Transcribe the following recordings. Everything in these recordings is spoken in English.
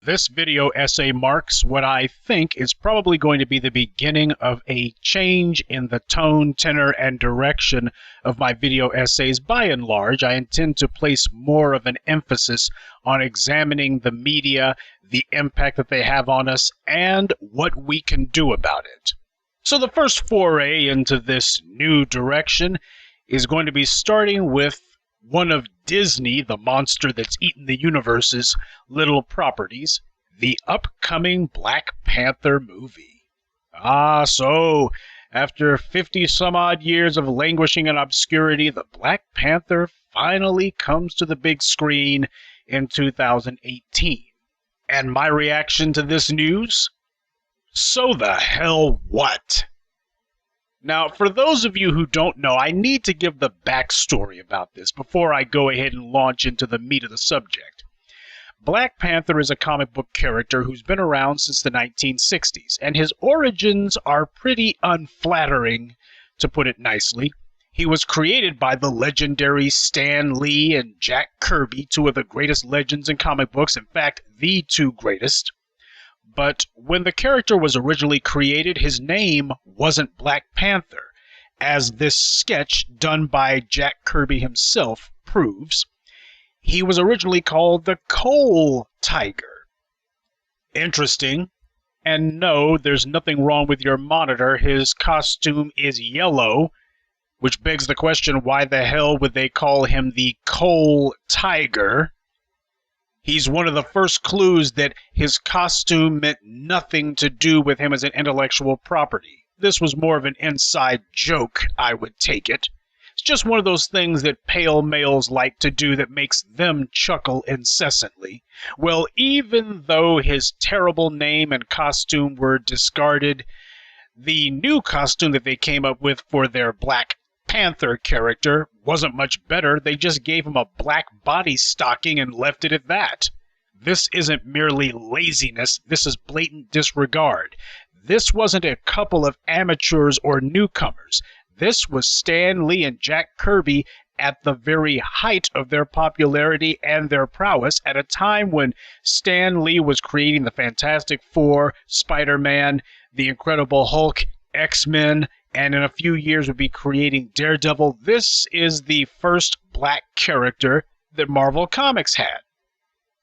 This video essay marks what I think is probably going to be the beginning of a change in the tone, tenor, and direction of my video essays. By and large, I intend to place more of an emphasis on examining the media, the impact that they have on us, and what we can do about it. So the first foray into this new direction is going to be starting with one of Disney, the monster that's eaten the universe's little properties, the upcoming Black Panther movie. So after 50-some-odd years of languishing in obscurity, the Black Panther finally comes to the big screen in 2018. And my reaction to this news? So the hell what? Now, for those of you who don't know, I need to give the backstory about this before I go ahead and launch into the meat of the subject. Black Panther is a comic book character who's been around since the 1960s, and his origins are pretty unflattering, to put it nicely. He was created by the legendary Stan Lee and Jack Kirby, two of the greatest legends in comic books, in fact, the two greatest. But when the character was originally created, his name wasn't Black Panther, as this sketch done by Jack Kirby himself proves. He was originally called the Coal Tiger. Interesting. And no, there's nothing wrong with your monitor. His costume is yellow, which begs the question, why the hell would they call him the Coal Tiger? He's one of the first clues that his costume meant nothing to do with him as an intellectual property. This was more of an inside joke, I would take it. It's just one of those things that pale males like to do that makes them chuckle incessantly. Well, even though his terrible name and costume were discarded, the new costume that they came up with for their Black Panther character wasn't much better. They just gave him a black body stocking and left it at that. This isn't merely laziness, this is blatant disregard. This wasn't a couple of amateurs or newcomers. This was Stan Lee and Jack Kirby at the very height of their popularity and their prowess, at a time when Stan Lee was creating the Fantastic Four, Spider-Man, the Incredible Hulk, X-Men, and in a few years would be creating Daredevil. This is the first black character that Marvel Comics had.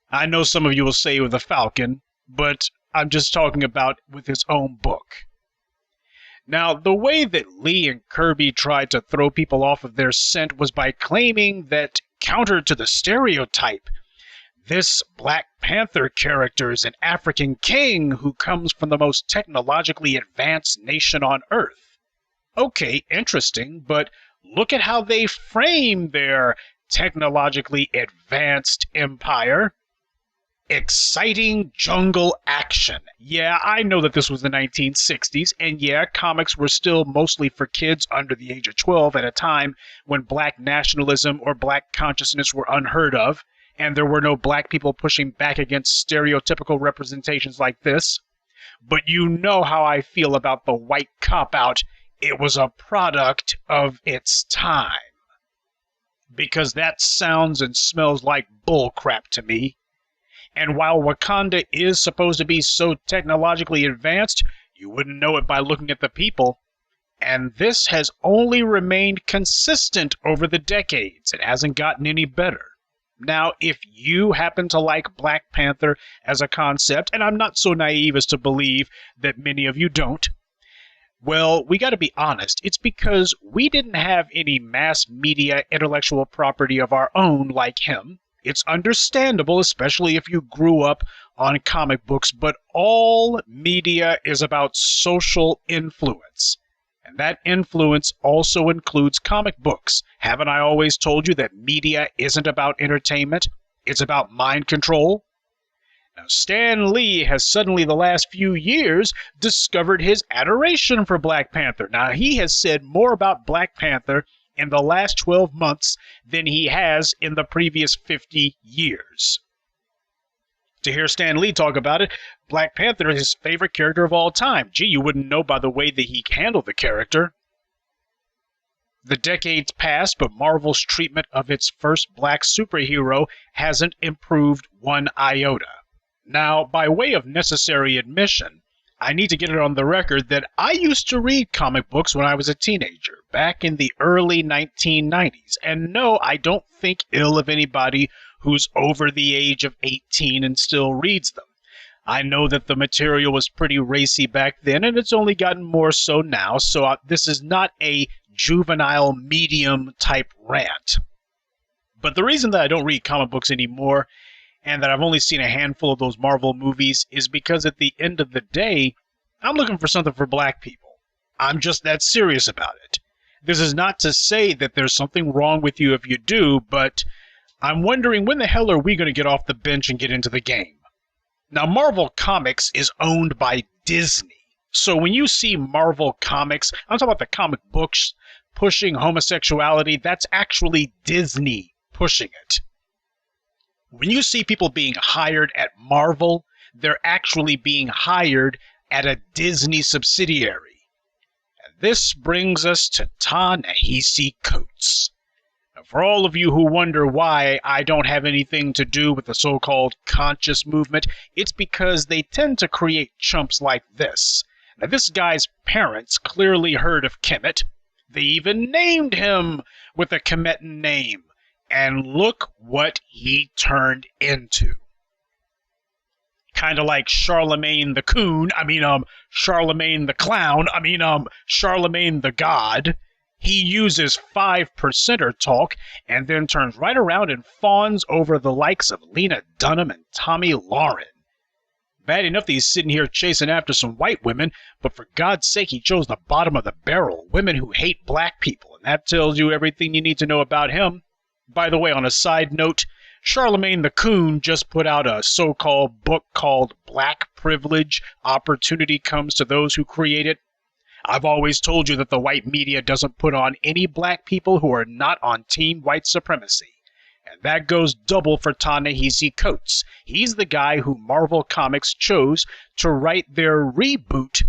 I know some of you will say with the Falcon, but I'm just talking about with his own book. Now, the way that Lee and Kirby tried to throw people off of their scent was by claiming that, counter to the stereotype, this Black Panther character is an African king who comes from the most technologically advanced nation on Earth. Okay, interesting, but look at how they frame their technologically advanced empire. Exciting jungle action. Yeah, I know that this was the 1960s, and yeah, comics were still mostly for kids under the age of 12 at a time when black nationalism or black consciousness were unheard of, and there were no black people pushing back against stereotypical representations like this. But you know how I feel about the white cop-out. It was a product of its time. Because that sounds and smells like bullcrap to me. And while Wakanda is supposed to be so technologically advanced, you wouldn't know it by looking at the people. And this has only remained consistent over the decades. It hasn't gotten any better. Now, if you happen to like Black Panther as a concept, and I'm not so naive as to believe that many of you don't, well, we got to be honest. It's because we didn't have any mass media intellectual property of our own like him. It's understandable, especially if you grew up on comic books, but all media is about social influence. And that influence also includes comic books. Haven't I always told you that media isn't about entertainment? It's about mind control? Now, Stan Lee has suddenly, the last few years, discovered his adoration for Black Panther. Now, he has said more about Black Panther in the last 12 months than he has in the previous 50 years. To hear Stan Lee talk about it, Black Panther is his favorite character of all time. Gee, you wouldn't know by the way that he handled the character. The decades passed, but Marvel's treatment of its first black superhero hasn't improved one iota. Now, by way of necessary admission, I need to get it on the record that I used to read comic books when I was a teenager, back in the early 1990s. And no, I don't think ill of anybody who's over the age of 18 and still reads them. I know that the material was pretty racy back then, and it's only gotten more so now, so this is not a juvenile medium type rant. But the reason that I don't read comic books anymore, and that I've only seen a handful of those Marvel movies, is because at the end of the day, I'm looking for something for black people. I'm just that serious about it. This is not to say that there's something wrong with you if you do, but I'm wondering when the hell are we going to get off the bench and get into the game? Now, Marvel Comics is owned by Disney. So when you see Marvel Comics, I'm talking about the comic books pushing homosexuality, that's actually Disney pushing it. When you see people being hired at Marvel, they're actually being hired at a Disney subsidiary. And this brings us to Ta-Nehisi Coates. Now, for all of you who wonder why I don't have anything to do with the so-called conscious movement, it's because they tend to create chumps like this. Now, this guy's parents clearly heard of Kemet. They even named him with a Kemetan name. And look what he turned into. Kind of like Charlemagne the Coon, Charlemagne the Clown, Charlemagne the God. He uses 5%er talk and then turns right around and fawns over the likes of Lena Dunham and Tommy Lauren. Bad enough that he's sitting here chasing after some white women, but for God's sake he chose the bottom of the barrel, women who hate black people, and that tells you everything you need to know about him. By the way, on a side note, Charlemagne the Coon just put out a so-called book called Black Privilege, Opportunity Comes to Those Who Create It. I've always told you that the white media doesn't put on any black people who are not on team white supremacy. And that goes double for Ta-Nehisi Coates. He's the guy who Marvel Comics chose to write their reboot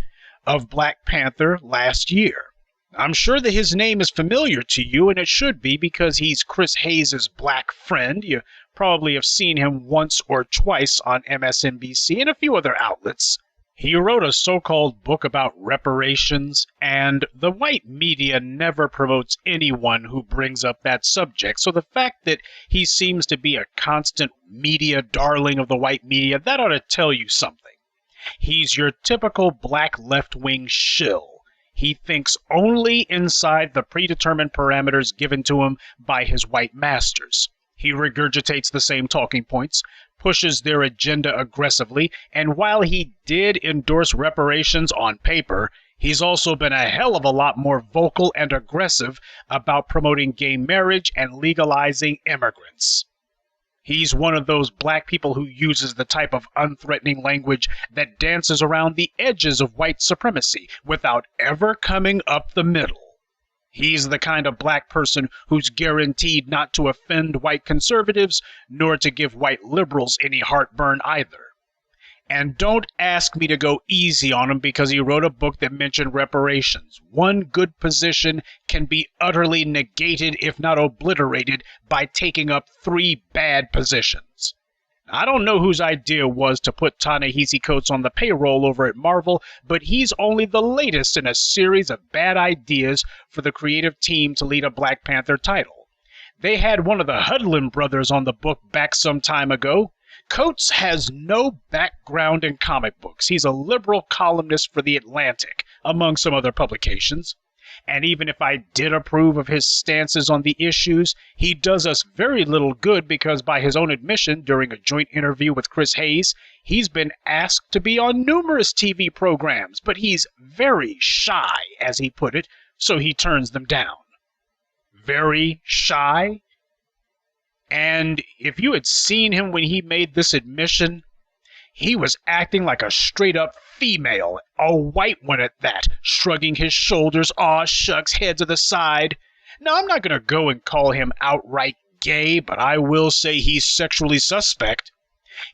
of Black Panther last year. I'm sure that his name is familiar to you, and it should be because he's Chris Hayes' black friend. You probably have seen him once or twice on MSNBC and a few other outlets. He wrote a so-called book about reparations, and the white media never promotes anyone who brings up that subject. So the fact that he seems to be a constant media darling of the white media, that ought to tell you something. He's your typical black left-wing shill. He thinks only inside the predetermined parameters given to him by his white masters. He regurgitates the same talking points, pushes their agenda aggressively, and while he did endorse reparations on paper, he's also been a hell of a lot more vocal and aggressive about promoting gay marriage and legalizing immigrants. He's one of those black people who uses the type of unthreatening language that dances around the edges of white supremacy without ever coming up the middle. He's the kind of black person who's guaranteed not to offend white conservatives, nor to give white liberals any heartburn either. And don't ask me to go easy on him because he wrote a book that mentioned reparations. One good position can be utterly negated, if not obliterated, by taking up 3 bad positions. I don't know whose idea was to put Ta-Nehisi Coates on the payroll over at Marvel, but he's only the latest in a series of bad ideas for the creative team to lead a Black Panther title. They had one of the Hudlin brothers on the book back some time ago. Coates has no background in comic books. He's a liberal columnist for The Atlantic, among some other publications. And even if I did approve of his stances on the issues, he does us very little good because by his own admission during a joint interview with Chris Hayes, he's been asked to be on numerous TV programs, but he's very shy, as he put it, so he turns them down. Very shy? And if you had seen him when he made this admission, he was acting like a straight-up female, a white one at that, shrugging his shoulders, aw shucks, head to the side. Now, I'm not going to go and call him outright gay, but I will say he's sexually suspect.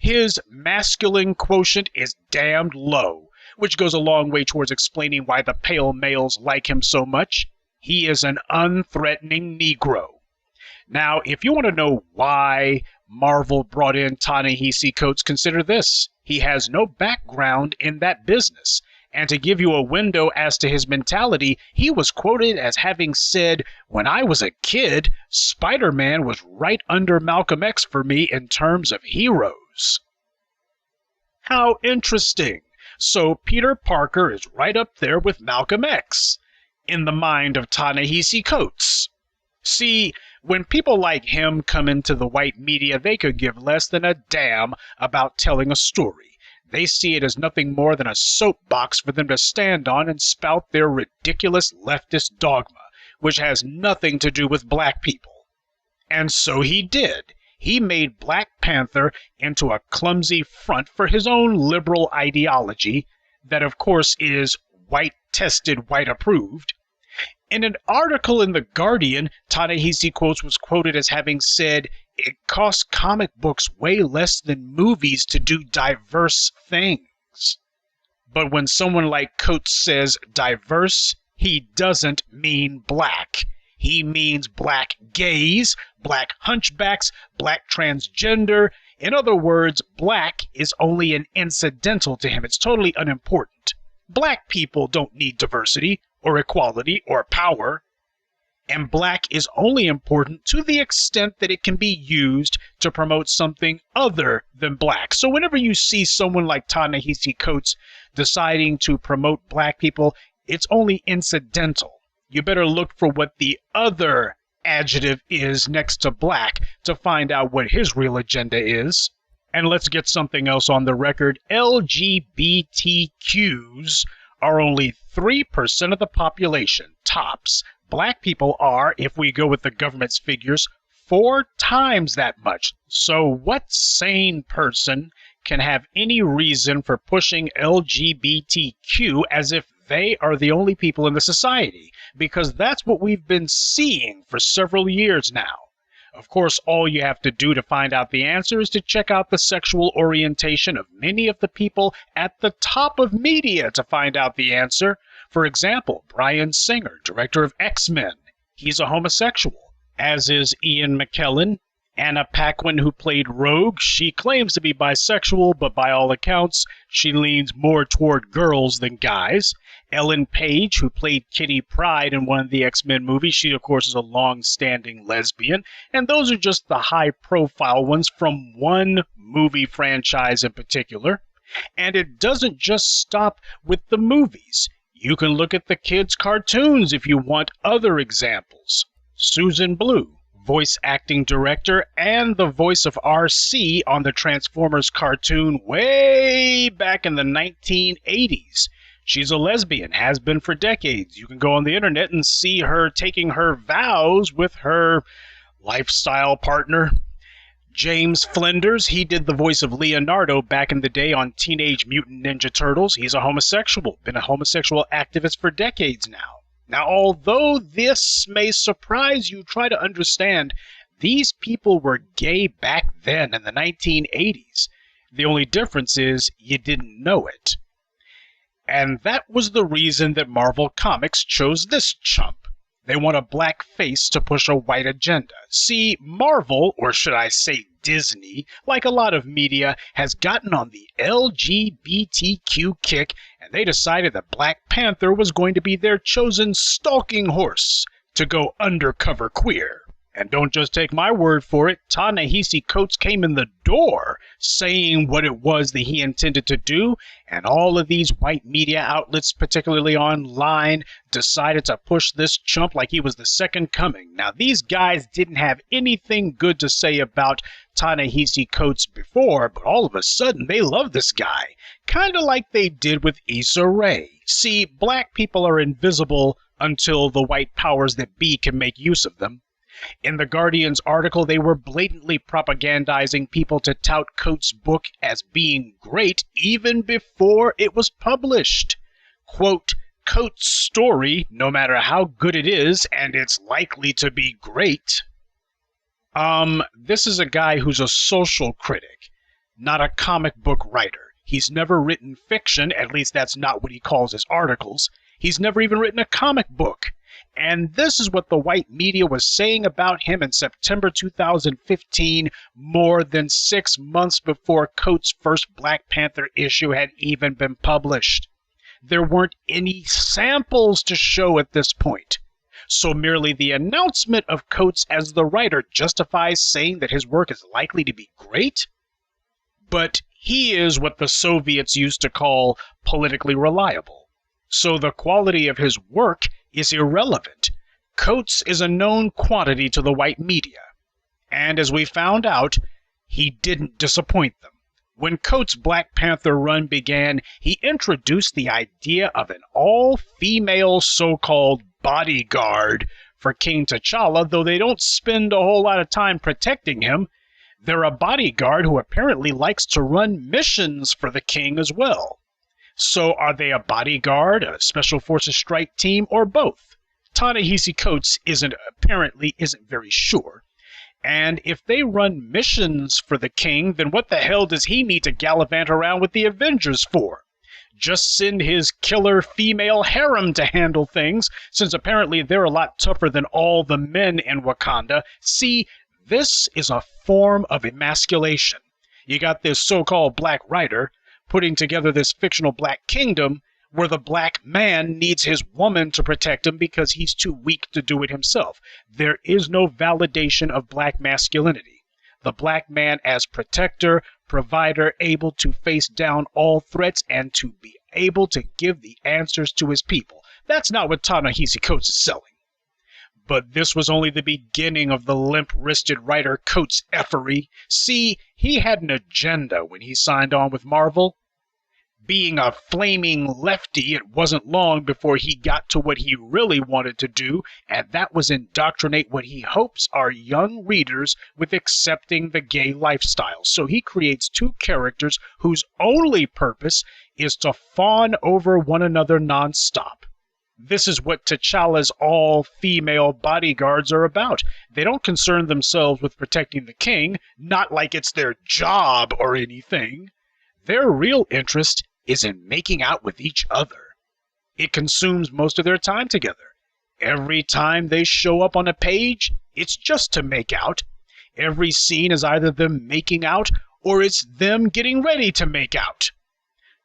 His masculine quotient is damned low, which goes a long way towards explaining why the pale males like him so much. He is an unthreatening Negro. Now, if you want to know why Marvel brought in Ta-Nehisi Coates. Consider this. He has no background in that business. And to give you a window as to his mentality, he was quoted as having said, "When I was a kid, Spider-Man was right under Malcolm X for me in terms of heroes." How interesting. So Peter Parker is right up there with Malcolm X in the mind of Ta-Nehisi Coates. See, when people like him come into the white media, they could give less than a damn about telling a story. They see it as nothing more than a soapbox for them to stand on and spout their ridiculous leftist dogma, which has nothing to do with black people. And so he did. He made Black Panther into a clumsy front for his own liberal ideology that, of course, is white-tested, white-approved. In an article in The Guardian, Ta-Nehisi Coates was quoted as having said, "It costs comic books way less than movies to do diverse things." But when someone like Coates says diverse, he doesn't mean black. He means black gays, black hunchbacks, black transgender. In other words, black is only an incidental to him. It's totally unimportant. Black people don't need diversity or equality or power. And black is only important to the extent that it can be used to promote something other than black. So whenever you see someone like Ta-Nehisi Coates deciding to promote black people, it's only incidental. You better look for what the other adjective is next to black to find out what his real agenda is. And let's get something else on the record. LGBTQs are only 3% of the population, tops. Black people are, if we go with the government's figures, 4 times that much. So what sane person can have any reason for pushing LGBTQ as if they are the only people in the society? Because that's what we've been seeing for several years now. Of course, all you have to do to find out the answer is to check out the sexual orientation of many of the people at the top of media to find out the answer. For example, Bryan Singer, director of X-Men. He's a homosexual, as is Ian McKellen. Anna Paquin, who played Rogue, she claims to be bisexual, but by all accounts, she leans more toward girls than guys. Ellen Page, who played Kitty Pryde in one of the X-Men movies, she, of course, is a long-standing lesbian. And those are just the high-profile ones from one movie franchise in particular. And it doesn't just stop with the movies. You can look at the kids' cartoons if you want other examples. Susan Blue, voice acting director and the voice of RC on the Transformers cartoon way back in the 1980s. She's a lesbian, has been for decades. You can go on the internet and see her taking her vows with her lifestyle partner. James Flinders, he did the voice of Leonardo back in the day on Teenage Mutant Ninja Turtles. He's a homosexual, been a homosexual activist for decades now. Now, although this may surprise you, try to understand, these people were gay back then in the 1980s. The only difference is you didn't know it. And that was the reason that Marvel Comics chose this chump. They want a black face to push a white agenda. See, Marvel, or should I say Disney, like a lot of media, has gotten on the LGBTQ kick, and they decided that Black Panther was going to be their chosen stalking horse to go undercover queer. And don't just take my word for it, Ta-Nehisi Coates came in the door saying what it was that he intended to do, and all of these white media outlets, particularly online, decided to push this chump like he was the second coming. Now, these guys didn't have anything good to say about Ta-Nehisi Coates before, but all of a sudden they love this guy, kind of like they did with Issa Rae. See, black people are invisible until the white powers that be can make use of them. In The Guardian's article, they were blatantly propagandizing people to tout Coates' book as being great even before it was published. Quote, Coates' story, no matter how good it is, and it's likely to be great. This is a guy who's a social critic, not a comic book writer. He's never written fiction, at least that's not what he calls his articles. He's never even written a comic book. And this is what the white media was saying about him in September 2015, more than 6 months before Coates' first Black Panther issue had even been published. There weren't any samples to show at this point. So merely the announcement of Coates as the writer justifies saying that his work is likely to be great? But he is what the Soviets used to call politically reliable. So the quality of his work is irrelevant. Coates is a known quantity to the white media. And as we found out, he didn't disappoint them. When Coates' Black Panther run began, he introduced the idea of an all-female so-called bodyguard for King T'Challa, though they don't spend a whole lot of time protecting him. They're a bodyguard who apparently likes to run missions for the king as well. So are they a bodyguard, a Special Forces strike team, or both? Ta-Nehisi Coates apparently isn't very sure. And if they run missions for the king, then what the hell does he need to gallivant around with the Avengers for? Just send his killer female harem to handle things, since apparently they're a lot tougher than all the men in Wakanda. See, this is a form of emasculation. You got this so-called black writer putting together this fictional black kingdom where the black man needs his woman to protect him because he's too weak to do it himself. There is no validation of black masculinity. The black man as protector, provider, able to face down all threats and to be able to give the answers to his people. That's not what Ta-Nehisi Coates is selling. But this was only the beginning of the limp-wristed writer Coates' effery. See, he had an agenda when he signed on with Marvel. Being a flaming lefty, it wasn't long before he got to what he really wanted to do, and that was indoctrinate what he hopes are young readers with accepting the gay lifestyle. So he creates two characters whose only purpose is to fawn over one another nonstop. This is what T'Challa's all-female bodyguards are about. They don't concern themselves with protecting the king, not like it's their job or anything. Their real interest is in making out with each other. It consumes most of their time together. Every time they show up on a page, it's just to make out. Every scene is either them making out or it's them getting ready to make out.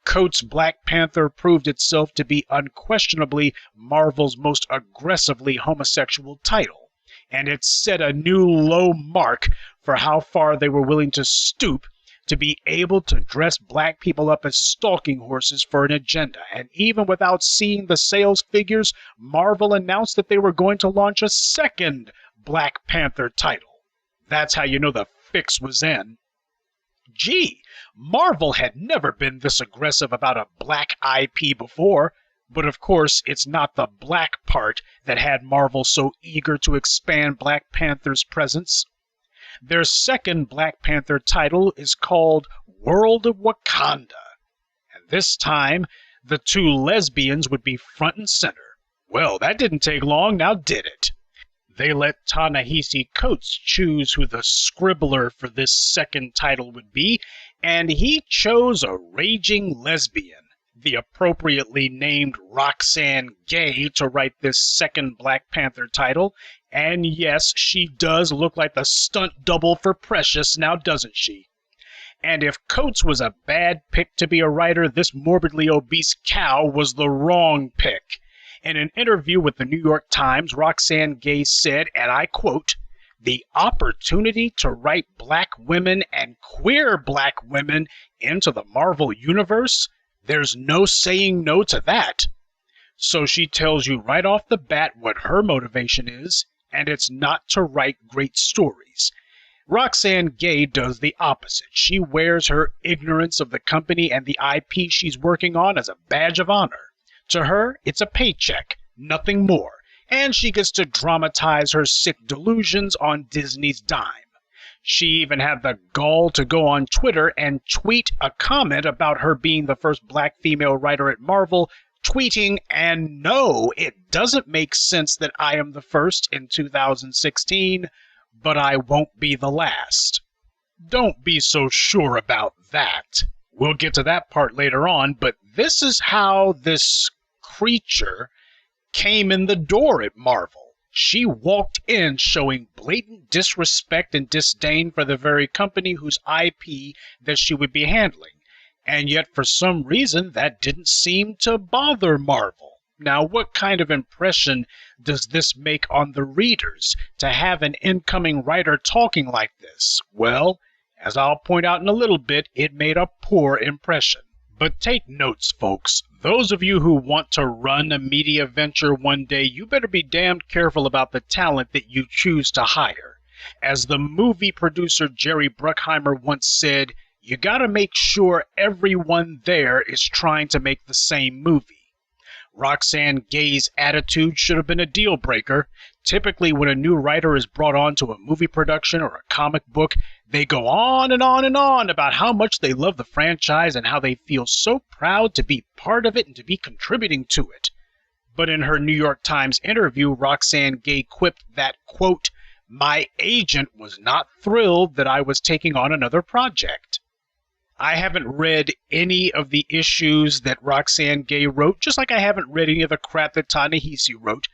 Coates' Black Panther proved itself to be unquestionably Marvel's most aggressively homosexual title, and it set a new low mark for how far they were willing to stoop to be able to dress black people up as stalking horses for an agenda. And even without seeing the sales figures, Marvel announced that they were going to launch a second Black Panther title. That's how you know the fix was in. Gee, Marvel had never been this aggressive about a black IP before, but of course it's not the black part that had Marvel so eager to expand Black Panther's presence. Their second Black Panther title is called World of Wakanda, and this time the two lesbians would be front and center. Well, that didn't take long, now did it? They let Ta-Nehisi Coates choose who the scribbler for this second title would be, and he chose a raging lesbian, the appropriately named Roxane Gay, to write this second Black Panther title. And yes, she does look like the stunt double for Precious, now doesn't she? And if Coates was a bad pick to be a writer, this morbidly obese cow was the wrong pick. In an interview with the New York Times, Roxane Gay said, and I quote, "The opportunity to write black women and queer black women into the Marvel Universe? There's no saying no to that." So she tells you right off the bat what her motivation is, and it's not to write great stories. Roxane Gay does the opposite. She wears her ignorance of the company and the IP she's working on as a badge of honor. To her, it's a paycheck, nothing more, and she gets to dramatize her sick delusions on Disney's dime. She even had the gall to go on Twitter and tweet a comment about her being the first black female writer at Marvel, tweeting, "And no, it doesn't make sense that I am the first in 2016, but I won't be the last." Don't be so sure about that. We'll get to that part later on, but this is how this creature came in the door at Marvel. She walked in showing blatant disrespect and disdain for the very company whose IP that she would be handling. And yet, for some reason, that didn't seem to bother Marvel. Now, what kind of impression does this make on the readers, to have an incoming writer talking like this? Well, as I'll point out in a little bit, it made a poor impression. But take notes, folks. Those of you who want to run a media venture one day, you better be damned careful about the talent that you choose to hire. As the movie producer Jerry Bruckheimer once said, you gotta make sure everyone there is trying to make the same movie. Roxane Gay's attitude should have been a deal breaker. Typically, when a new writer is brought on to a movie production or a comic book, they go on and on and on about how much they love the franchise and how they feel so proud to be part of it and to be contributing to it. But in her New York Times interview, Roxane Gay quipped that, quote, "My agent was not thrilled that I was taking on another project." I haven't read any of the issues that Roxane Gay wrote, just like I haven't read any of the crap that Ta-Nehisi wrote,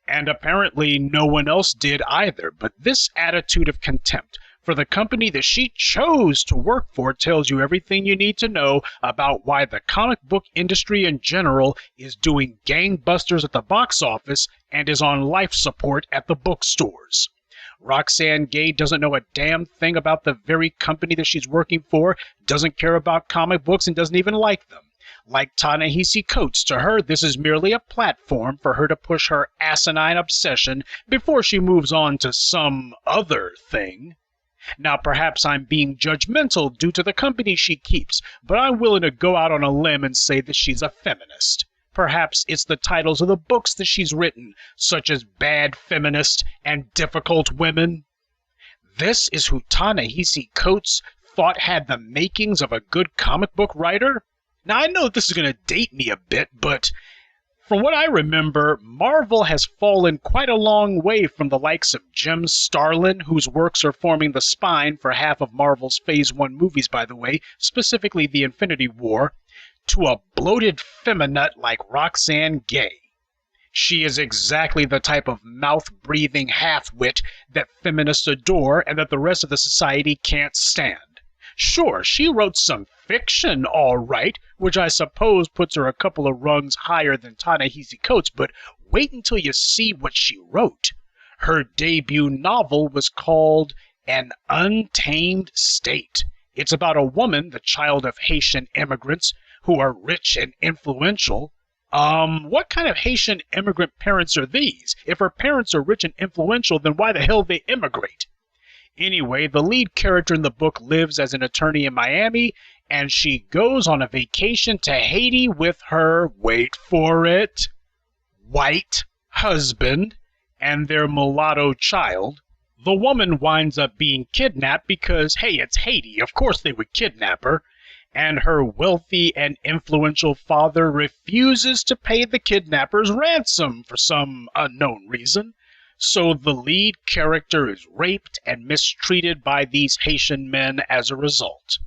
and apparently no one else did either. But this attitude of contempt for the company that she chose to work for tells you everything you need to know about why the comic book industry in general is doing gangbusters at the box office and is on life support at the bookstores. Roxane Gay doesn't know a damn thing about the very company that she's working for, doesn't care about comic books, and doesn't even like them. Like Ta-Nehisi Coates, to her this is merely a platform for her to push her asinine obsession before she moves on to some other thing. Now, perhaps I'm being judgmental due to the company she keeps, but I'm willing to go out on a limb and say that she's a feminist. Perhaps it's the titles of the books that she's written, such as Bad Feminist and Difficult Women. This is who Ta-Nehisi Coates thought had the makings of a good comic book writer? Now, I know this is going to date me a bit, but from what I remember, Marvel has fallen quite a long way from the likes of Jim Starlin, whose works are forming the spine for half of Marvel's Phase 1 movies, by the way, specifically the Infinity War, to a bloated feminut like Roxane Gay. She is exactly the type of mouth-breathing half-wit that feminists adore and that the rest of the society can't stand. Sure, she wrote some fiction, all right, which I suppose puts her a couple of rungs higher than Ta-Nehisi Coates, but wait until you see what she wrote. Her debut novel was called An Untamed State. It's about a woman, the child of Haitian immigrants, who are rich and influential. What kind of Haitian immigrant parents are these? If her parents are rich and influential, then why the hell they immigrate? Anyway, the lead character in the book lives as an attorney in Miami, and she goes on a vacation to Haiti with her, wait for it, white husband and their mulatto child. The woman winds up being kidnapped because, hey, it's Haiti, of course they would kidnap her. And her wealthy and influential father refuses to pay the kidnappers ransom for some unknown reason. So the lead character is raped and mistreated by these Haitian men as a result.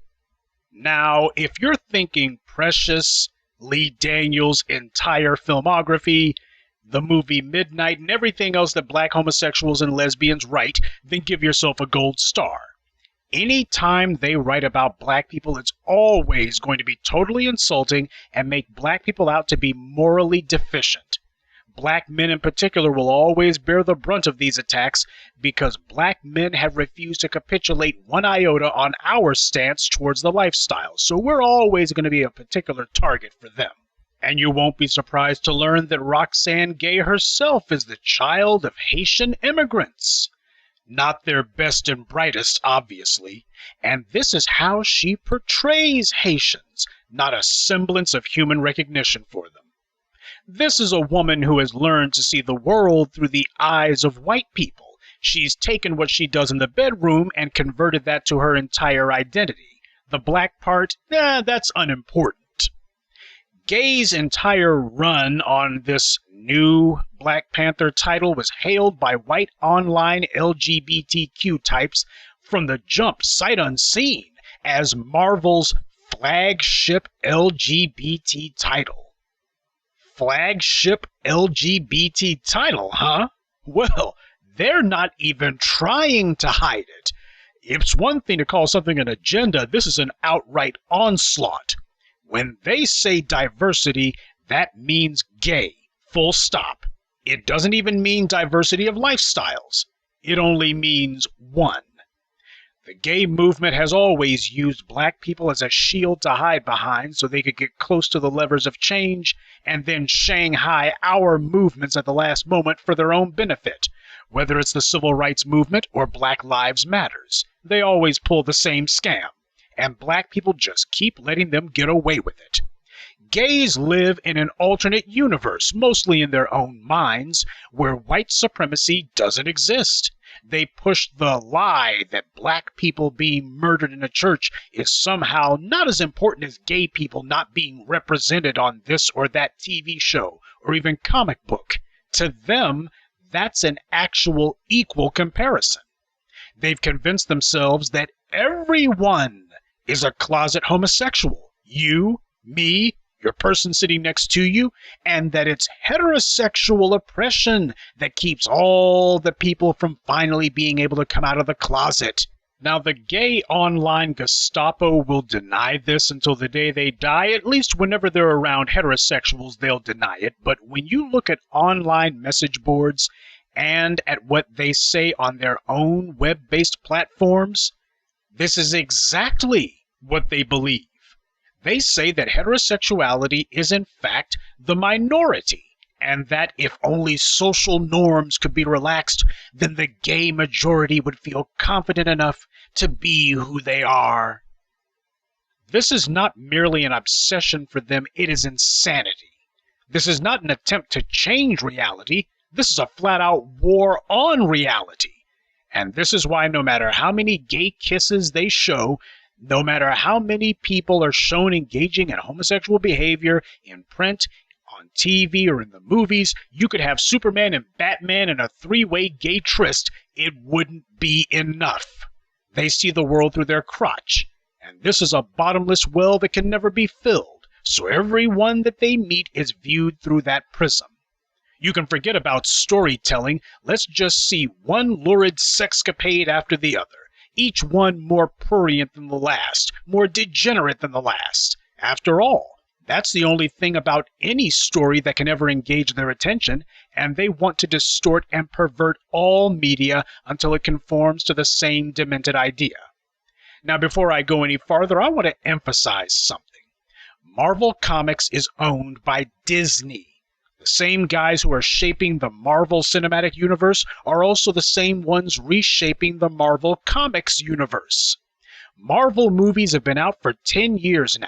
Now, if you're thinking Precious, Lee Daniels' entire filmography, the movie Midnight, and everything else that black homosexuals and lesbians write, then give yourself a gold star. Anytime they write about black people, it's always going to be totally insulting and make black people out to be morally deficient. Black men in particular will always bear the brunt of these attacks because black men have refused to capitulate one iota on our stance towards the lifestyle, so we're always going to be a particular target for them. And you won't be surprised to learn that Roxane Gay herself is the child of Haitian immigrants. Not their best and brightest, obviously, and this is how she portrays Haitians, not a semblance of human recognition for them. This is a woman who has learned to see the world through the eyes of white people. She's taken what she does in the bedroom and converted that to her entire identity. The black part, that's unimportant. Gay's entire run on this new Black Panther title was hailed by white online LGBTQ types from the jump, sight unseen, as Marvel's flagship LGBT title. flagship LGBT title, huh? Well, they're not even trying to hide it. It's one thing to call something an agenda. This is an outright onslaught. When they say diversity, that means gay, full stop. It doesn't even mean diversity of lifestyles. It only means one. The gay movement has always used black people as a shield to hide behind so they could get close to the levers of change and then Shanghai our movements at the last moment for their own benefit. Whether it's the civil rights movement or Black Lives Matters, they always pull the same scam, and black people just keep letting them get away with it. Gays live in an alternate universe, mostly in their own minds, where white supremacy doesn't exist. They push the lie that black people being murdered in a church is somehow not as important as gay people not being represented on this or that TV show or even comic book. To them, that's an actual equal comparison. They've convinced themselves that everyone is a closet homosexual. You, me, your person sitting next to you, and that it's heterosexual oppression that keeps all the people from finally being able to come out of the closet. Now, the gay online Gestapo will deny this until the day they die. At least whenever they're around heterosexuals, they'll deny it. But when you look at online message boards and at what they say on their own web-based platforms, this is exactly what they believe. They say that heterosexuality is in fact the minority, and that if only social norms could be relaxed, then the gay majority would feel confident enough to be who they are. This is not merely an obsession for them, it is insanity. This is not an attempt to change reality, this is a flat-out war on reality. And this is why no matter how many gay kisses they show, no matter how many people are shown engaging in homosexual behavior in print, on TV, or in the movies, you could have Superman and Batman in a three-way gay tryst. It wouldn't be enough. They see the world through their crotch, and this is a bottomless well that can never be filled, so everyone that they meet is viewed through that prism. You can forget about storytelling. Let's just see one lurid sexcapade after the other. Each one more prurient than the last, more degenerate than the last. After all, that's the only thing about any story that can ever engage their attention, and they want to distort and pervert all media until it conforms to the same demented idea. Now, before I go any farther, I want to emphasize something. Marvel Comics is owned by Disney. The same guys who are shaping the Marvel Cinematic Universe are also the same ones reshaping the Marvel Comics universe. Marvel movies have been out for 10 years now.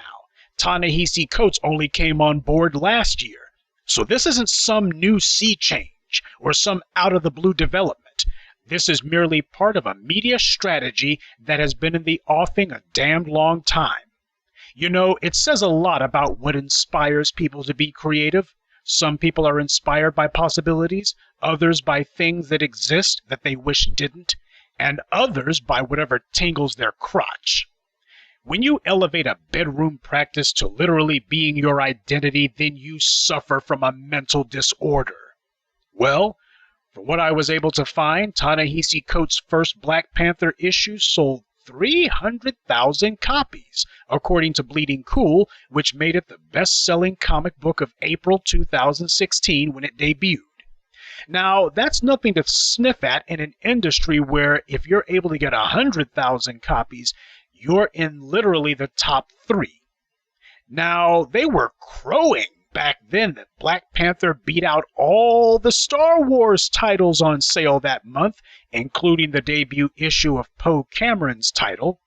Ta-Nehisi Coates only came on board last year. So this isn't some new sea change or some out-of-the-blue development. This is merely part of a media strategy that has been in the offing a damned long time. You know, it says a lot about what inspires people to be creative. Some people are inspired by possibilities, others by things that exist that they wish didn't, and others by whatever tingles their crotch. When you elevate a bedroom practice to literally being your identity, then you suffer from a mental disorder. Well, from what I was able to find, Ta-Nehisi Coates' first Black Panther issue sold 300,000 copies, according to Bleeding Cool, which made it the best-selling comic book of April 2016 when it debuted. Now, that's nothing to sniff at in an industry where if you're able to get 100,000 copies, you're in literally the top 3. Now, they were crowing back then that Black Panther beat out all the Star Wars titles on sale that month, including the debut issue of Poe Cameron's title.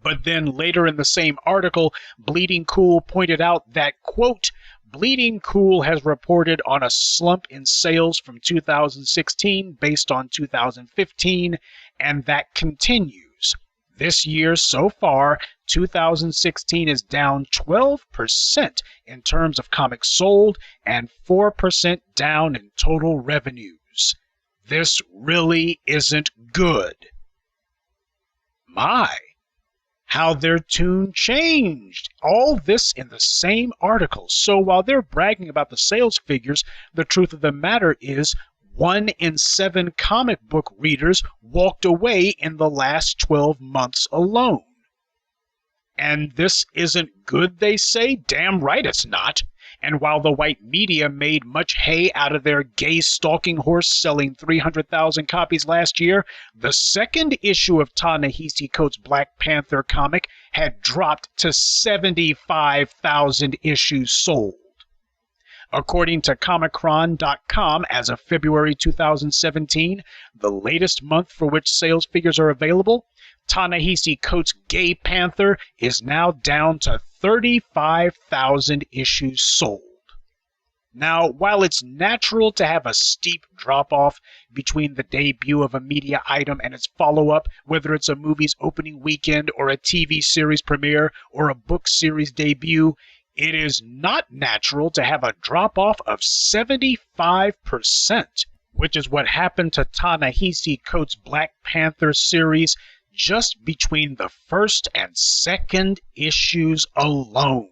But then later in the same article, Bleeding Cool pointed out that, quote, Bleeding Cool has reported on a slump in sales from 2016 based on 2015, and that continues. This year so far, 2016 is down 12% in terms of comics sold and 4% down in total revenues. This really isn't good. My, how their tune changed. All this in the same article. So while they're bragging about the sales figures, the truth of the matter is 1 in 7 comic book readers walked away in the last 12 months alone. And this isn't good, they say? Damn right it's not. And while the white media made much hay out of their gay stalking horse selling 300,000 copies last year, the second issue of Ta-Nehisi Coates' Black Panther comic had dropped to 75,000 issues sold. According to Comicron.com, as of February 2017, the latest month for which sales figures are available, Ta-Nehisi Coates' Gay Panther is now down to 35,000 issues sold. Now, while it's natural to have a steep drop-off between the debut of a media item and its follow-up, whether it's a movie's opening weekend or a TV series premiere or a book series debut, it is not natural to have a drop-off of 75%, which is what happened to Ta-Nehisi Coates' Black Panther series just between the first and second issues alone.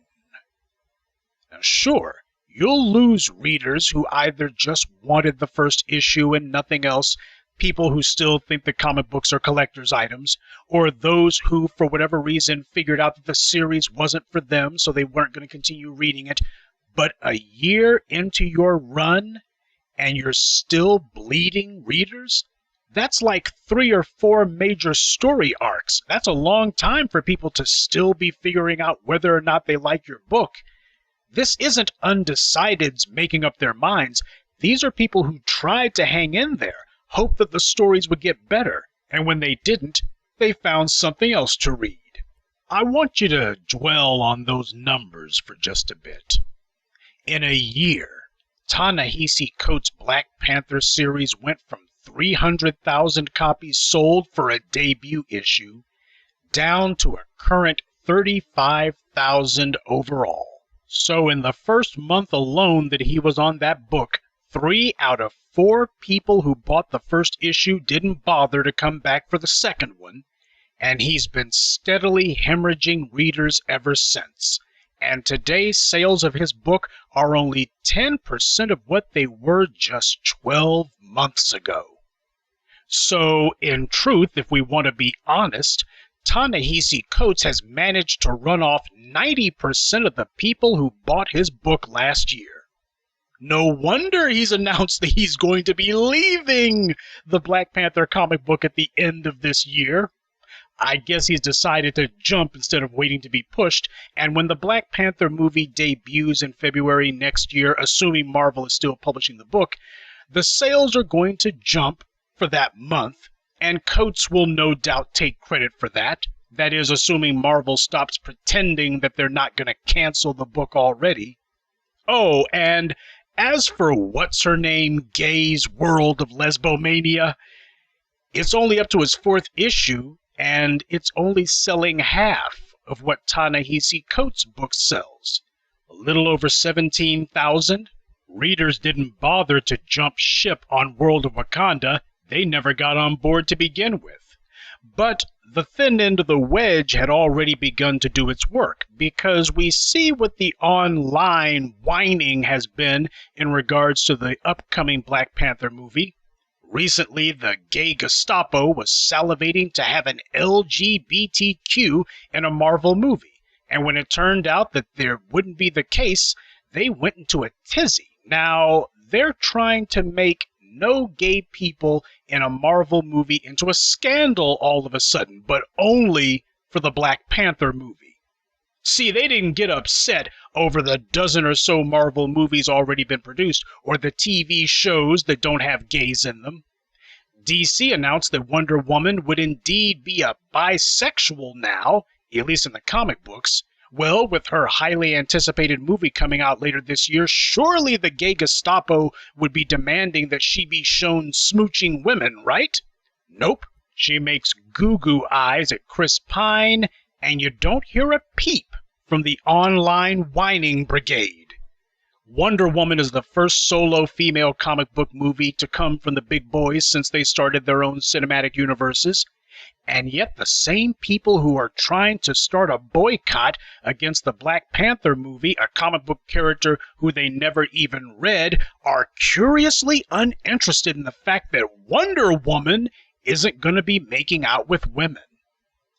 Now, sure, you'll lose readers who either just wanted the first issue and nothing else, people who still think that comic books are collector's items, or those who, for whatever reason, figured out that the series wasn't for them, so they weren't going to continue reading it. But a year into your run, and you're still bleeding readers? That's like 3 or 4 major story arcs. That's a long time for people to still be figuring out whether or not they like your book. This isn't undecideds making up their minds. These are people who tried to hang in there, hoped that the stories would get better, and when they didn't, they found something else to read. I want you to dwell on those numbers for just a bit. In a year, Ta-Nehisi Coates' Black Panther series went from 300,000 copies sold for a debut issue down to a current 35,000 overall. So in the first month alone that he was on that book, 3 out of 4 people who bought the first issue didn't bother to come back for the second one, and he's been steadily hemorrhaging readers ever since. And today's sales of his book are only 10% of what they were just 12 months ago. So, in truth, if we want to be honest, Ta-Nehisi Coates has managed to run off 90% of the people who bought his book last year. No wonder he's announced that he's going to be leaving the Black Panther comic book at the end of this year. I guess he's decided to jump instead of waiting to be pushed, and when the Black Panther movie debuts in February next year, assuming Marvel is still publishing the book, the sales are going to jump for that month, and Coates will no doubt take credit for that. That is, assuming Marvel stops pretending that they're not going to cancel the book already. Oh, and as for What's-Her-Name Gay's World of Lesbomania, it's only up to his 4th issue, and it's only selling half of what Ta-Nehisi Coates' book sells. A little over 17,000. Readers didn't bother to jump ship on World of Wakanda. They never got on board to begin with. But the thin end of the wedge had already begun to do its work, because we see what the online whining has been in regards to the upcoming Black Panther movie. Recently, the gay Gestapo was salivating to have an LGBTQ in a Marvel movie, and when it turned out that there wouldn't be the case, they went into a tizzy. Now, they're trying to make no gay people in a Marvel movie into a scandal all of a sudden, but only for the Black Panther movie. See, they didn't get upset over the dozen or so Marvel movies already been produced, or the TV shows that don't have gays in them. DC announced that Wonder Woman would indeed be a bisexual now, at least in the comic books. Well, with her highly anticipated movie coming out later this year, surely the gay Gestapo would be demanding that she be shown smooching women, right? Nope. She makes goo-goo eyes at Chris Pine, and you don't hear a peep from the online whining brigade. Wonder Woman is the first solo female comic book movie to come from the big boys since they started their own cinematic universes. And yet the same people who are trying to start a boycott against the Black Panther movie, a comic book character who they never even read, are curiously uninterested in the fact that Wonder Woman isn't going to be making out with women.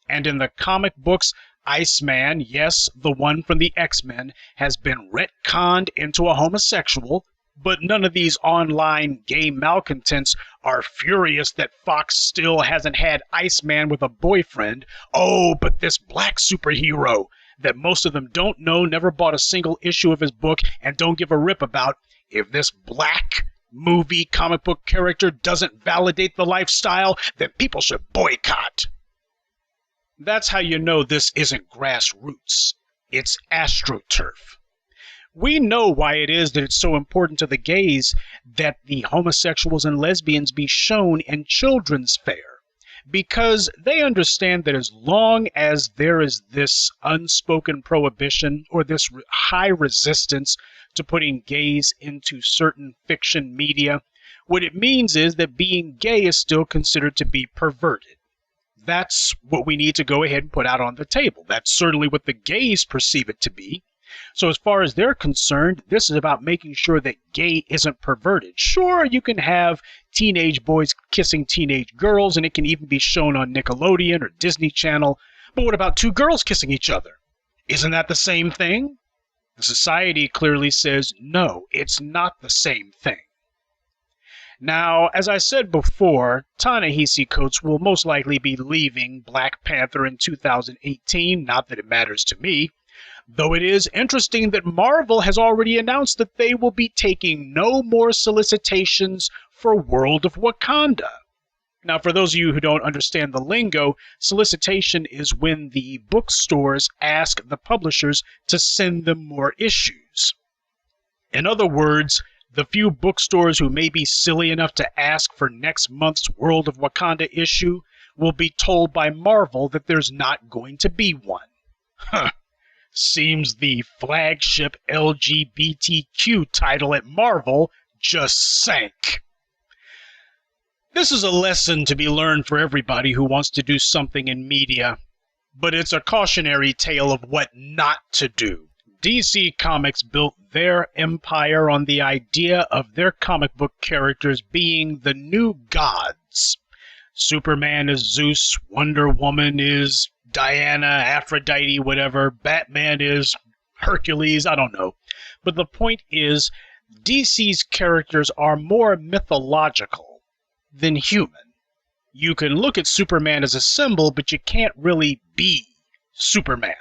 And in the comic books, Iceman, yes, the one from the X-Men, has been retconned into a homosexual, but none of these online gay malcontents are furious that Fox still hasn't had Iceman with a boyfriend. Oh, but this black superhero that most of them don't know, never bought a single issue of his book, and don't give a rip about, if this black movie comic book character doesn't validate the lifestyle, then people should boycott. That's how you know this isn't grassroots. It's AstroTurf. We know why it is that it's so important to the gays that the homosexuals and lesbians be shown in children's fare. Because they understand that as long as there is this unspoken prohibition or this high resistance to putting gays into certain fiction media, what it means is that being gay is still considered to be perverted. That's what we need to go ahead and put out on the table. That's certainly what the gays perceive it to be. So as far as they're concerned, this is about making sure that gay isn't perverted. Sure, you can have teenage boys kissing teenage girls, and it can even be shown on Nickelodeon or Disney Channel, but what about two girls kissing each other? Isn't that the same thing? The society clearly says, no, it's not the same thing. Now, as I said before, Ta-Nehisi Coates will most likely be leaving Black Panther in 2018, not that it matters to me. Though it is interesting that Marvel has already announced that they will be taking no more solicitations for World of Wakanda. Now, for those of you who don't understand the lingo, solicitation is when the bookstores ask the publishers to send them more issues. In other words, the few bookstores who may be silly enough to ask for next month's World of Wakanda issue will be told by Marvel that there's not going to be one. Huh. Seems the flagship LGBTQ title at Marvel just sank. This is a lesson to be learned for everybody who wants to do something in media, but it's a cautionary tale of what not to do. DC Comics built their empire on the idea of their comic book characters being the new gods. Superman is Zeus, Wonder Woman is Diana, Aphrodite, whatever. Batman is Hercules, I don't know. But the point is, DC's characters are more mythological than human. You can look at Superman as a symbol, but you can't really be Superman.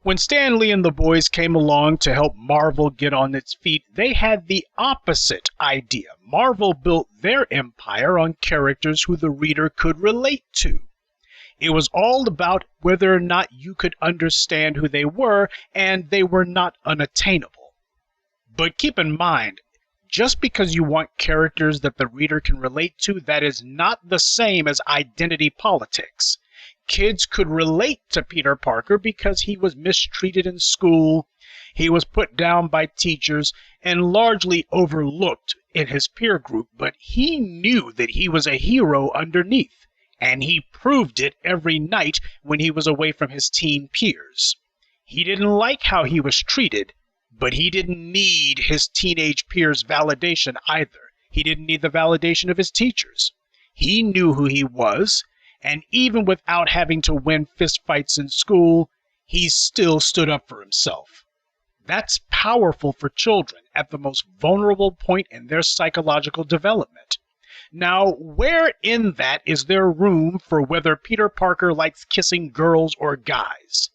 When Stan Lee and the boys came along to help Marvel get on its feet, they had the opposite idea. Marvel built their empire on characters who the reader could relate to. It was all about whether or not you could understand who they were, and they were not unattainable. But keep in mind, just because you want characters that the reader can relate to, that is not the same as identity politics. Kids could relate to Peter Parker because he was mistreated in school, he was put down by teachers, and largely overlooked in his peer group, but he knew that he was a hero underneath. And he proved it every night when he was away from his teen peers. He didn't like how he was treated, but he didn't need his teenage peers' validation either. He didn't need the validation of his teachers. He knew who he was, and even without having to win fistfights in school, he still stood up for himself. That's powerful for children at the most vulnerable point in their psychological development. Now, where in that is there room for whether Peter Parker likes kissing girls or guys?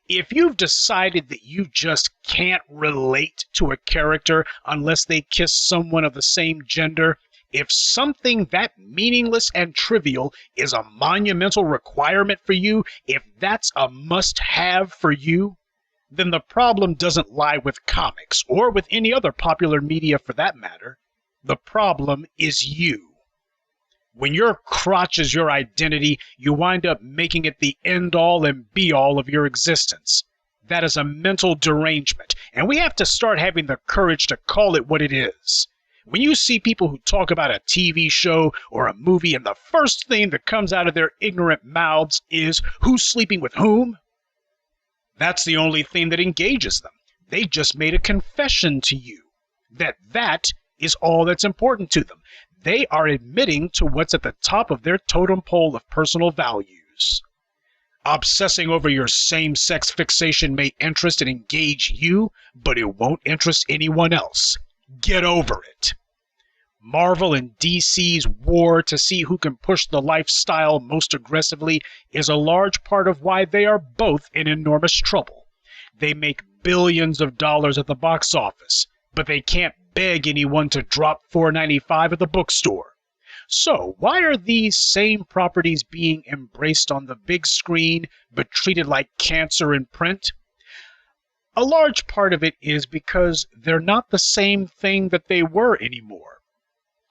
If you've decided that you just can't relate to a character unless they kiss someone of the same gender, if something that meaningless and trivial is a monumental requirement for you, if that's a must-have for you, then the problem doesn't lie with comics, or with any other popular media for that matter. The problem is you. When your crotch is your identity, you wind up making it the end-all and be-all of your existence. That is a mental derangement, and we have to start having the courage to call it what it is. When you see people who talk about a TV show or a movie and the first thing that comes out of their ignorant mouths is who's sleeping with whom, that's the only thing that engages them. They just made a confession to you that is all that's important to them. They are admitting to what's at the top of their totem pole of personal values. Obsessing over your same-sex fixation may interest and engage you, but it won't interest anyone else. Get over it. Marvel and DC's war to see who can push the lifestyle most aggressively is a large part of why they are both in enormous trouble. They make billions of dollars at the box office, but they can't beg anyone to drop $4.95 at the bookstore. So, why are these same properties being embraced on the big screen, but treated like cancer in print? A large part of it is because they're not the same thing that they were anymore.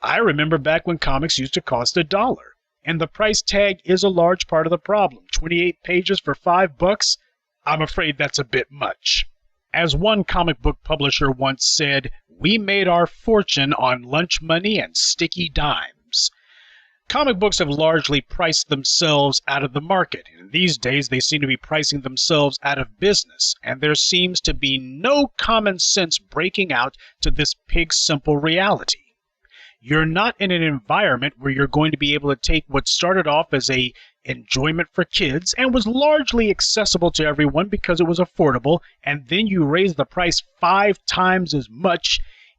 I remember back when comics used to cost $1, and the price tag is a large part of the problem. 28 pages for $5? I'm afraid that's a bit much. As one comic book publisher once said, "We made our fortune on lunch money and sticky dimes." Comic books have largely priced themselves out of the market, and these days they seem to be pricing themselves out of business, and there seems to be no common sense breaking out to this pig-simple reality. You're not in an environment where you're going to be able to take what started off as a enjoyment for kids and was largely accessible to everyone because it was affordable, and then you raise the price 5 times as much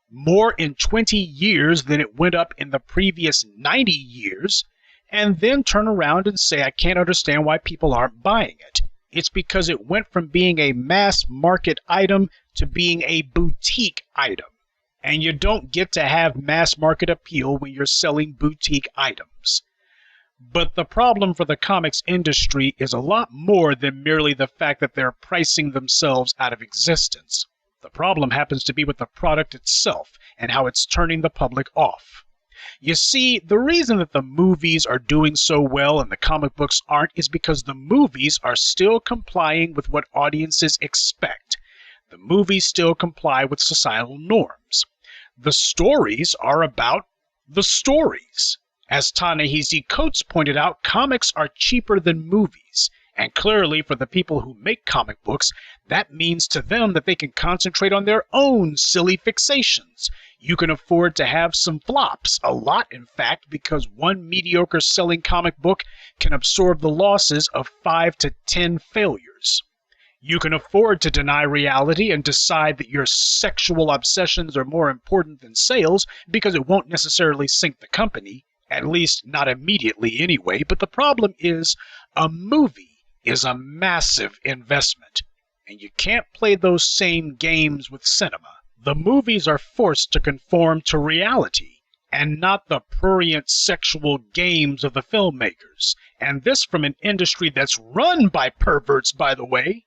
more in 20 years than it went up in the previous 90 years, and then turn around and say, I can't understand why people aren't buying it. It's because it went from being a mass market item to being a boutique item. And you don't get to have mass market appeal when you're selling boutique items. But the problem for the comics industry is a lot more than merely the fact that they're pricing themselves out of existence. The problem happens to be with the product itself and how it's turning the public off. You see, the reason that the movies are doing so well and the comic books aren't is because the movies are still complying with what audiences expect. The movies still comply with societal norms. The stories are about the stories. As Ta-Nehisi Coates pointed out, comics are cheaper than movies. And clearly, for the people who make comic books, that means to them that they can concentrate on their own silly fixations. You can afford to have some flops, a lot in fact, because one mediocre selling comic book can absorb the losses of 5 to 10 failures. You can afford to deny reality and decide that your sexual obsessions are more important than sales because it won't necessarily sink the company, at least not immediately anyway. But the problem is, a movie is a massive investment, and you can't play those same games with cinema. The movies are forced to conform to reality, and not the prurient sexual games of the filmmakers, and this from an industry that's run by perverts, by the way.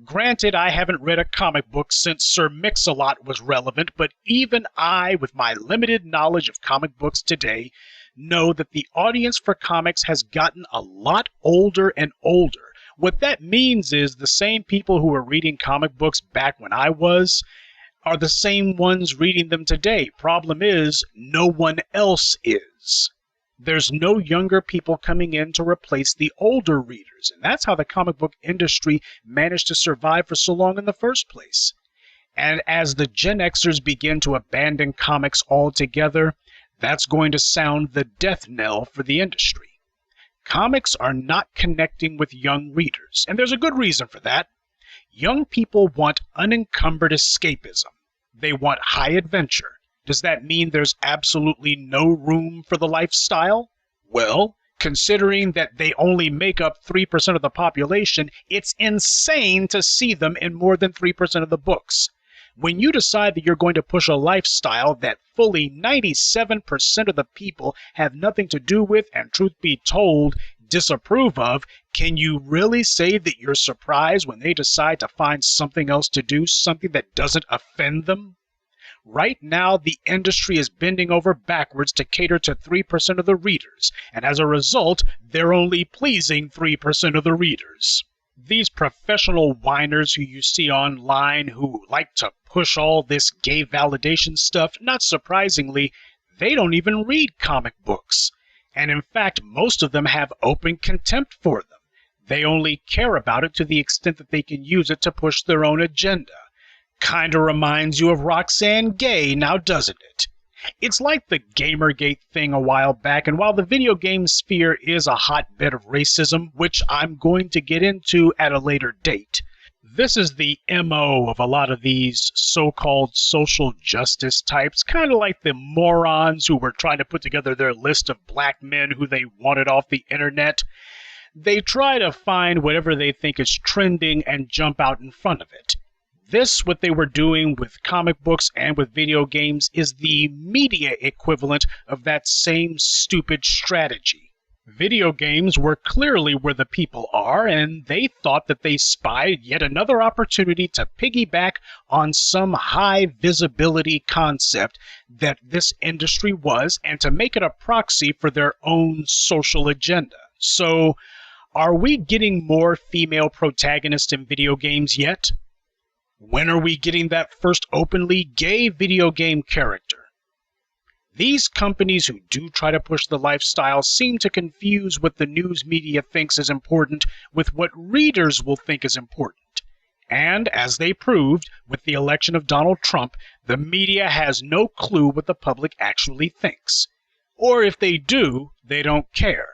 Granted, I haven't read a comic book since Sir Mix-a-Lot was relevant, but even I, with my limited knowledge of comic books today, know that the audience for comics has gotten a lot older and older. What that means is the same people who were reading comic books back when I was are the same ones reading them today. Problem is, no one else is. There's no younger people coming in to replace the older readers, and that's how the comic book industry managed to survive for so long in the first place. And as the Gen Xers begin to abandon comics altogether, that's going to sound the death knell for the industry. Comics are not connecting with young readers, and there's a good reason for that. Young people want unencumbered escapism. They want high adventure. Does that mean there's absolutely no room for the lifestyle? Well, considering that they only make up 3% of the population, it's insane to see them in more than 3% of the books. When you decide that you're going to push a lifestyle that fully 97% of the people have nothing to do with and, truth be told, disapprove of, can you really say that you're surprised when they decide to find something else to do, something that doesn't offend them? Right now, the industry is bending over backwards to cater to 3% of the readers, and as a result, they're only pleasing 3% of the readers. These professional whiners who you see online who like to push all this gay validation stuff, not surprisingly, they don't even read comic books. And in fact, most of them have open contempt for them. They only care about it to the extent that they can use it to push their own agenda. Kinda reminds you of Roxanne Gay, now doesn't it? It's like the Gamergate thing a while back, and while the video game sphere is a hotbed of racism, which I'm going to get into at a later date, this is the MO of a lot of these so-called social justice types, kind of like the morons who were trying to put together their list of black men who they wanted off the internet. They try to find whatever they think is trending and jump out in front of it. This, what they were doing with comic books and with video games, is the media equivalent of that same stupid strategy. Video games were clearly where the people are, and they thought that they spied yet another opportunity to piggyback on some high visibility concept that this industry was, and to make it a proxy for their own social agenda. So, are we getting more female protagonists in video games yet? When are we getting that first openly gay video game character? These companies who do try to push the lifestyle seem to confuse what the news media thinks is important with what readers will think is important. And, as they proved with the election of Donald Trump, the media has no clue what the public actually thinks. Or if they do, they don't care.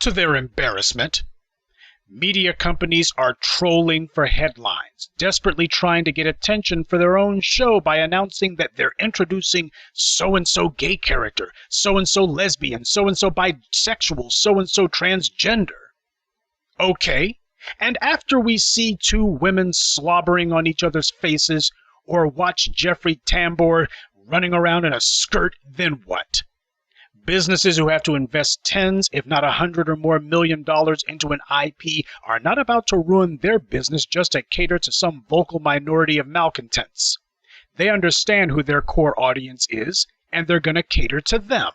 To their embarrassment. Media companies are trolling for headlines, desperately trying to get attention for their own show by announcing that they're introducing so-and-so gay character, so-and-so lesbian, so-and-so bisexual, so-and-so transgender. Okay, and after we see two women slobbering on each other's faces, or watch Jeffrey Tambor running around in a skirt, then what? Businesses who have to invest tens, if not $100 or more million into an IP are not about to ruin their business just to cater to some vocal minority of malcontents. They understand who their core audience is, and they're going to cater to them.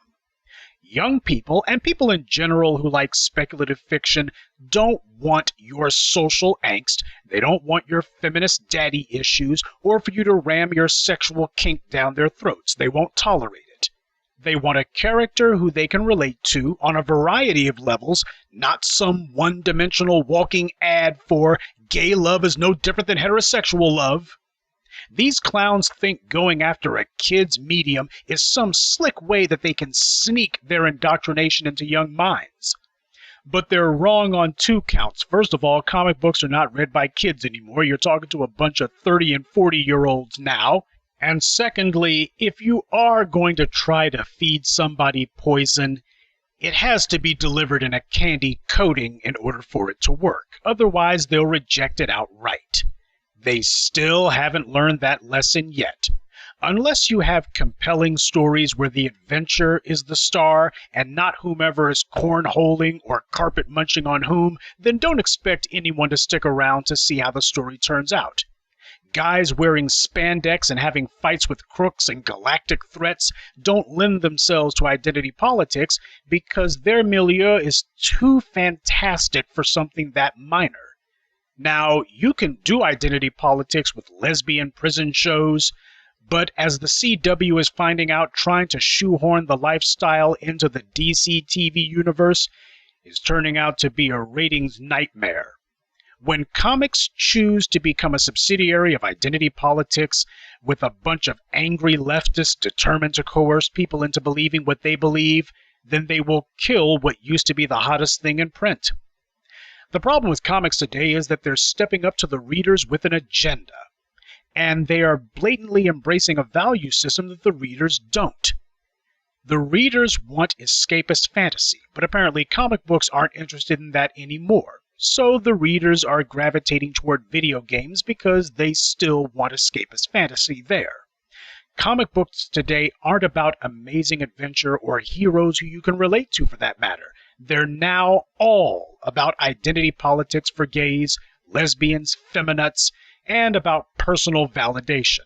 Young people, and people in general who like speculative fiction, don't want your social angst, they don't want your feminist daddy issues, or for you to ram your sexual kink down their throats. They won't tolerate it. They want a character who they can relate to on a variety of levels, not some one-dimensional walking ad for gay love is no different than heterosexual love. These clowns think going after a kid's medium is some slick way that they can sneak their indoctrination into young minds. But they're wrong on two counts. First of all, comic books are not read by kids anymore. You're talking to a bunch of 30 and 40-year-olds now. And secondly, if you are going to try to feed somebody poison, it has to be delivered in a candy coating in order for it to work. Otherwise, they'll reject it outright. They still haven't learned that lesson yet. Unless you have compelling stories where the adventure is the star and not whomever is cornholing or carpet munching on whom, then don't expect anyone to stick around to see how the story turns out. Guys wearing spandex and having fights with crooks and galactic threats don't lend themselves to identity politics because their milieu is too fantastic for something that minor. Now, you can do identity politics with lesbian prison shows, but as the CW is finding out, trying to shoehorn the lifestyle into the DC TV universe is turning out to be a ratings nightmare. When comics choose to become a subsidiary of identity politics with a bunch of angry leftists determined to coerce people into believing what they believe, then they will kill what used to be the hottest thing in print. The problem with comics today is that they're stepping up to the readers with an agenda, and they are blatantly embracing a value system that the readers don't. The readers want escapist fantasy, but apparently comic books aren't interested in that anymore. So the readers are gravitating toward video games because they still want escapist fantasy there. Comic books today aren't about amazing adventure or heroes who you can relate to for that matter. They're now all about identity politics for gays, lesbians, feminists, and about personal validation.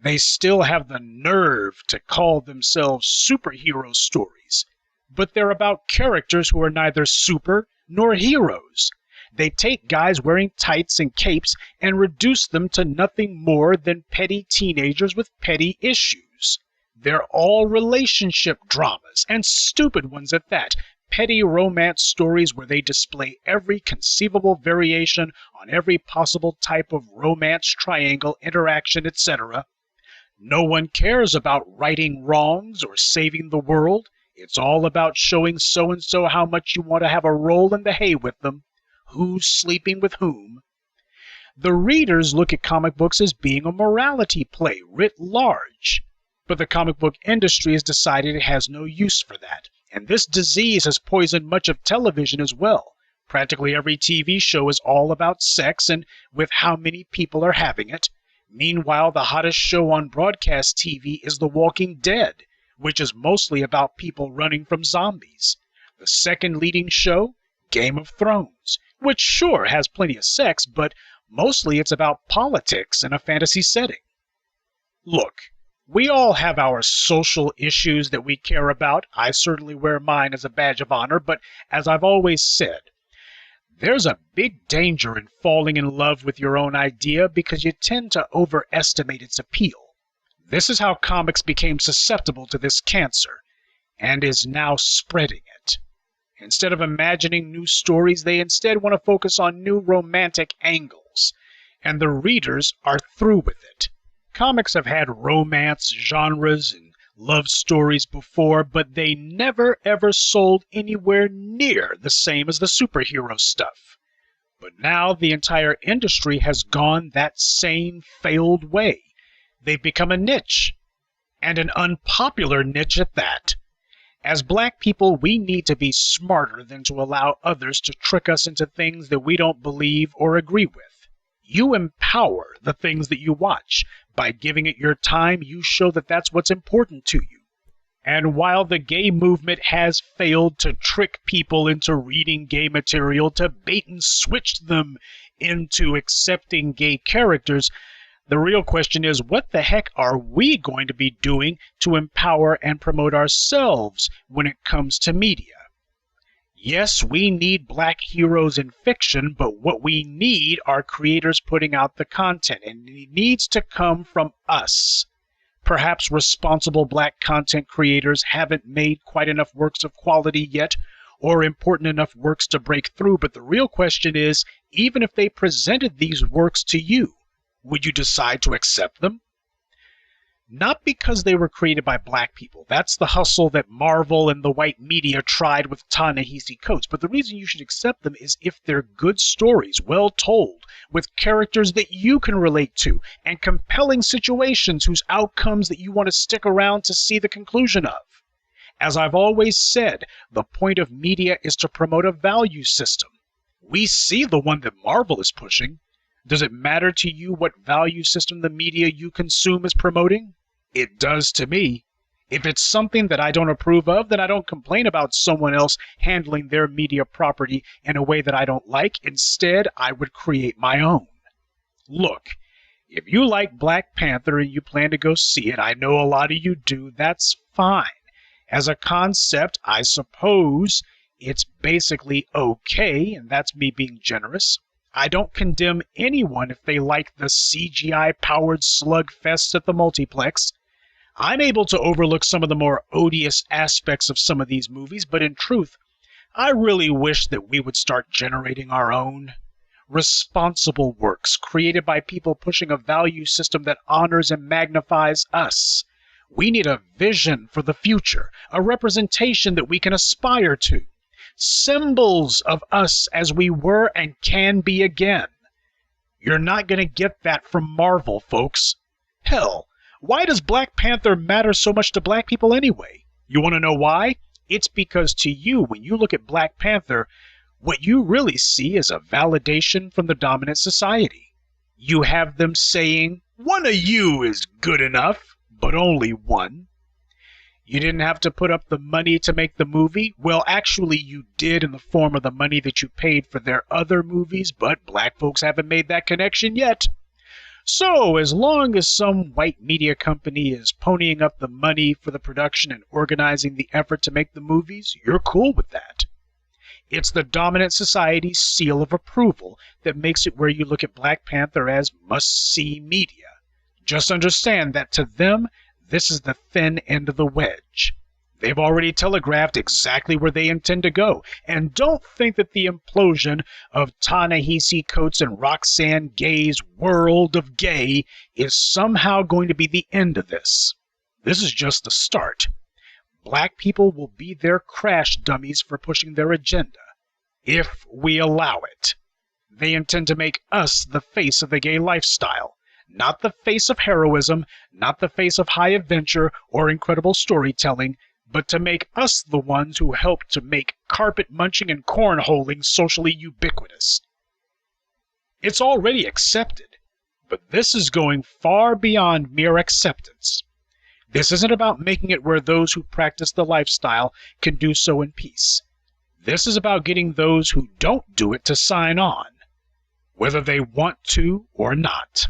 They still have the nerve to call themselves superhero stories, but they're about characters who are neither super nor heroes. They take guys wearing tights and capes and reduce them to nothing more than petty teenagers with petty issues. They're all relationship dramas, and stupid ones at that. Petty romance stories where they display every conceivable variation on every possible type of romance triangle, interaction, etc. No one cares about righting wrongs or saving the world. It's all about showing so-and-so how much you want to have a roll in the hay with them, who's sleeping with whom. The readers look at comic books as being a morality play writ large, but the comic book industry has decided it has no use for that, and this disease has poisoned much of television as well. Practically every TV show is all about sex and with how many people are having it. Meanwhile, the hottest show on broadcast TV is The Walking Dead, which is mostly about people running from zombies. The second leading show, Game of Thrones, which sure has plenty of sex, but mostly it's about politics in a fantasy setting. Look, we all have our social issues that we care about. I certainly wear mine as a badge of honor, but as I've always said, there's a big danger in falling in love with your own idea because you tend to overestimate its appeal. This is how comics became susceptible to this cancer, and is now spreading it. Instead of imagining new stories, they instead want to focus on new romantic angles, and the readers are through with it. Comics have had romance genres and love stories before, but they never ever sold anywhere near the same as the superhero stuff. But now the entire industry has gone that same failed way. They've become a niche, and an unpopular niche at that. As black people, we need to be smarter than to allow others to trick us into things that we don't believe or agree with. You empower the things that you watch. By giving it your time, you show that that's what's important to you. And while the gay movement has failed to trick people into reading gay material, to bait and switch them into accepting gay characters, the real question is, what the heck are we going to be doing to empower and promote ourselves when it comes to media? Yes, we need black heroes in fiction, but what we need are creators putting out the content, and it needs to come from us. Perhaps responsible black content creators haven't made quite enough works of quality yet, or important enough works to break through, but the real question is, even if they presented these works to you, would you decide to accept them? Not because they were created by black people. That's the hustle that Marvel and the white media tried with Ta-Nehisi Coates. But the reason you should accept them is if they're good stories, well told, with characters that you can relate to, and compelling situations whose outcomes that you want to stick around to see the conclusion of. As I've always said, the point of media is to promote a value system. We see the one that Marvel is pushing. Does it matter to you what value system the media you consume is promoting? It does to me. If it's something that I don't approve of, then I don't complain about someone else handling their media property in a way that I don't like. Instead, I would create my own. Look, if you like Black Panther and you plan to go see it, I know a lot of you do, that's fine. As a concept, I suppose it's basically okay, and that's me being generous. I don't condemn anyone if they like the CGI-powered slugfest at the multiplex. I'm able to overlook some of the more odious aspects of some of these movies, but in truth, I really wish that we would start generating our own responsible works created by people pushing a value system that honors and magnifies us. We need a vision for the future, a representation that we can aspire to. Symbols of us as we were and can be again. You're not going to get that from Marvel, folks. Hell, why does Black Panther matter so much to black people anyway? You want to know why? It's because to you, when you look at Black Panther, what you really see is a validation from the dominant society. You have them saying, one of you is good enough, but only one. You didn't have to put up the money to make the movie. Well, actually, you did in the form of the money that you paid for their other movies, but black folks haven't made that connection yet. So, as long as some white media company is ponying up the money for the production and organizing the effort to make the movies, you're cool with that. It's the dominant society's seal of approval that makes it where you look at Black Panther as must-see media. Just understand that to them, this is the thin end of the wedge. They've already telegraphed exactly where they intend to go, and don't think that the implosion of Ta-Nehisi Coates and Roxanne Gay's world of gay is somehow going to be the end of this. This is just the start. Black people will be their crash dummies for pushing their agenda, if we allow it. They intend to make us the face of the gay lifestyle, not the face of heroism, not the face of high adventure or incredible storytelling, but to make us the ones who help to make carpet munching and cornholing socially ubiquitous. It's already accepted, but this is going far beyond mere acceptance. This isn't about making it where those who practice the lifestyle can do so in peace. This is about getting those who don't do it to sign on, whether they want to or not.